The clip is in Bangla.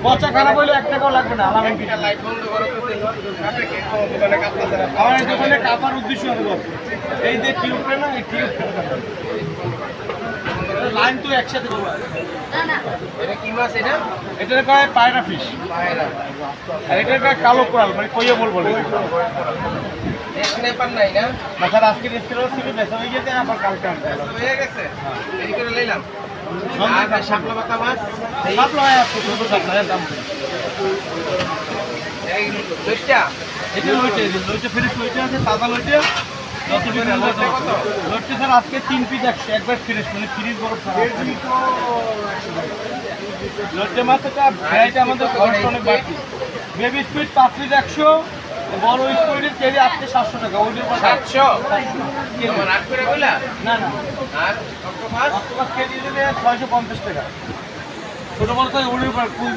পচা খারাপ হইলে 1 টাকাও লাগবে না। আমার এই দোকানে কাপার উদ্দেশ্য হলো এই যে টিউবটা না, এই টিউবটা লাইন তো একসাথে করবো। এটা কি মাছ? এটা কয় পায়রা ফিশ, আর এটা কয় কালো কোরাল, মানে কইয়া বল বলে। স্ন্যাপার নাই না? না স্যার, আজকে রেস্টুরেন্ট ছিল, বেচা হয়ে গেছে, আবার কালকে আনতে হবে। হয়ে গেছে, দেরি করে নিলাম। সন্ধ্যা আর শাপলা পাতা মাছ শাপলা হয় আছে, ছোট শাপলা, এর দাম কম। এই দুইটা এটা লইটে ফ্রেশ লইটে আছে, তাজা লইটে। যত টাকা কত লইটে স্যার আজকে 3 পিস একবার ফ্রেশ, মানে ফ্রিজ বরফ ছাড়া। লইটে মাছটা ভ্যারাইটি আমাদের খরচ অনেক বাড়তি। বেবি স্কুইড 5 পিস 100, বড় স্কুইডের কেজি আজকে 700 টাকা। ওইটার পর 700 আমার 8 করে কইলা না না, আর অক্টোপাস অক্টোপাস কেজি দিলে 650 টাকা। ছোট বড় তো ওইটার পর কুল